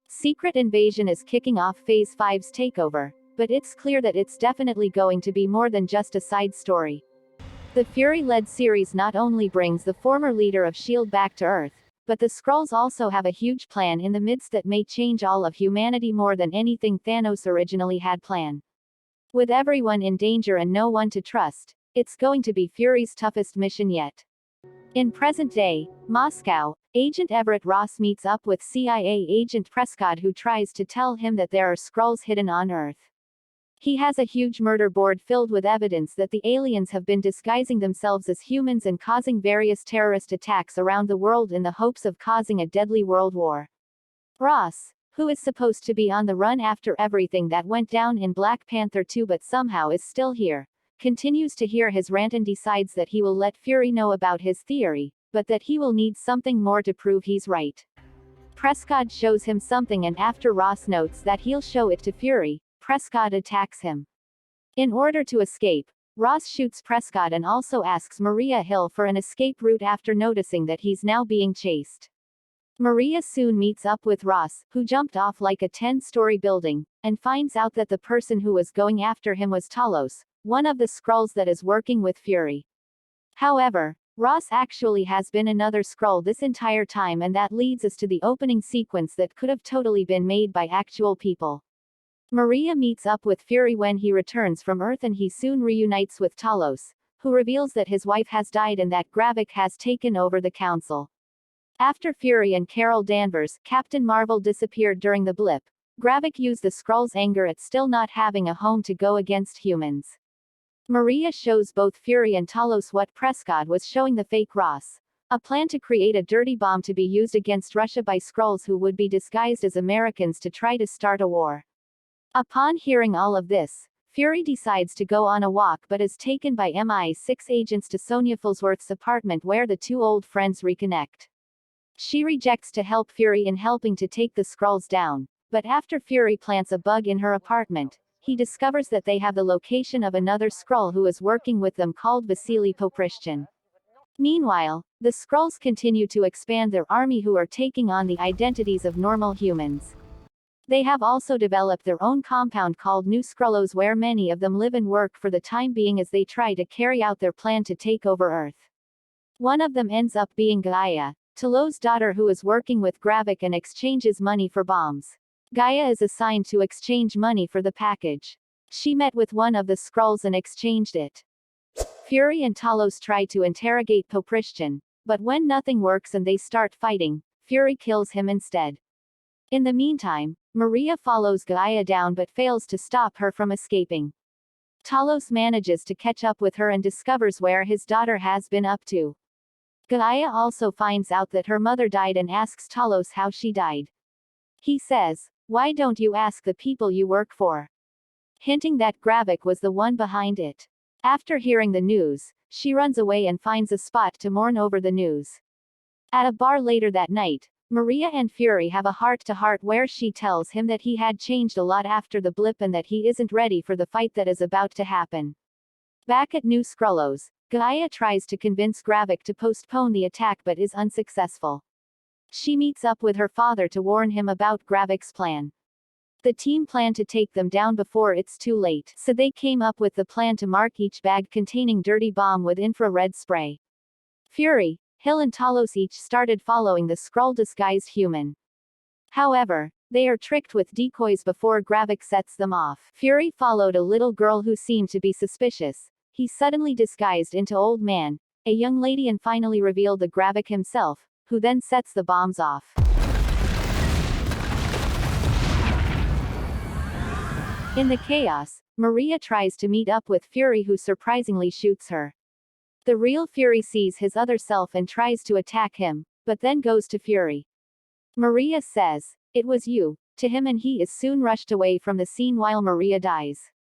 Secret Invasion is kicking off Phase 5's takeover, but it's clear that it's definitely going to be more than just a side story. The Fury-led series not only brings the former leader of S.H.I.E.L.D. back to Earth, but the Skrulls also have a huge plan in the midst that may change all of humanity more than anything Thanos originally had planned. With everyone in danger and no one to trust, it's going to be Fury's toughest mission yet. In present-day Moscow, Agent Everett Ross meets up with CIA agent Prescott, who tries to tell him that there are Skrulls hidden on Earth. He has a huge murder board filled with evidence that the aliens have been disguising themselves as humans and causing various terrorist attacks around the world in the hopes of causing a deadly world war. Ross, who is supposed to be on the run after everything that went down in Black Panther 2 but somehow is still here, continues to hear his rant and decides that he will let Fury know about his theory, but that he will need something more to prove he's right. Prescott shows him something, and after Ross notes that he'll show it to Fury, Prescott attacks him. In order to escape, Ross shoots Prescott and also asks Maria Hill for an escape route after noticing that he's now being chased. Maria soon meets up with Ross, who jumped off like a 10-story building, and finds out that the person who was going after him was Talos, one of the Skrulls that is working with Fury. However, Ross actually has been another Skrull this entire time, and that leads us to the opening sequence that could have totally been made by actual people. Maria meets up with Fury when he returns from Earth, and he soon reunites with Talos, who reveals that his wife has died and that Gravik has taken over the council. After Fury and Carol Danvers, Captain Marvel, disappeared during the blip, Gravik used the Skrulls' anger at still not having a home to go against humans. Maria shows both Fury and Talos what Prescott was showing the fake Ross, a plan to create a dirty bomb to be used against Russia by Skrulls who would be disguised as Americans to try to start a war. Upon hearing all of this, Fury decides to go on a walk but is taken by MI6 agents to Sonya Fullsworth's apartment, where the two old friends reconnect. She rejects to help Fury in helping to take the Skrulls down, but after Fury plants a bug in her apartment, he discovers that they have the location of another Skrull who is working with them called Vasily Poprishchin. Meanwhile, the Skrulls continue to expand their army, who are taking on the identities of normal humans. They have also developed their own compound called New Skrullos, where many of them live and work for the time being as they try to carry out their plan to take over Earth. One of them ends up being Gaia, Talos' daughter, who is working with Gravik and exchanges money for bombs. Gaia is assigned to exchange money for the package. She met with one of the Skrulls and exchanged it. Fury and Talos try to interrogate Poprishchin, but when nothing works and they start fighting, Fury kills him instead. In the meantime, Maria follows Gaia down but fails to stop her from escaping. Talos manages to catch up with her and discovers where his daughter has been up to. Gaia also finds out that her mother died and asks Talos how she died. He says, "Why don't you ask the people you work for?" hinting that Gravik was the one behind it. After hearing the news, she runs away and finds a spot to mourn over the news. At a bar later that night, Maria and Fury have a heart-to-heart where she tells him that he had changed a lot after the blip and that he isn't ready for the fight that is about to happen. Back at New Skrullos, Gaia tries to convince Gravik to postpone the attack but is unsuccessful. She meets up with her father to warn him about Gravik's plan. The team plan to take them down before it's too late, so they came up with the plan to mark each bag containing dirty bomb with infrared spray. Fury, Hill and Talos each started following the Skrull disguised human. However, they are tricked with decoys before Gravik sets them off. Fury followed a little girl who seemed to be suspicious. He suddenly disguised into old man, a young lady, and finally revealed the Gravik himself, who then sets the bombs off. In the chaos, Maria tries to meet up with Fury, who surprisingly shoots her. The real Fury sees his other self and tries to attack him, but then goes to Fury. Maria says, "It was you," to him, and he is soon rushed away from the scene while Maria dies.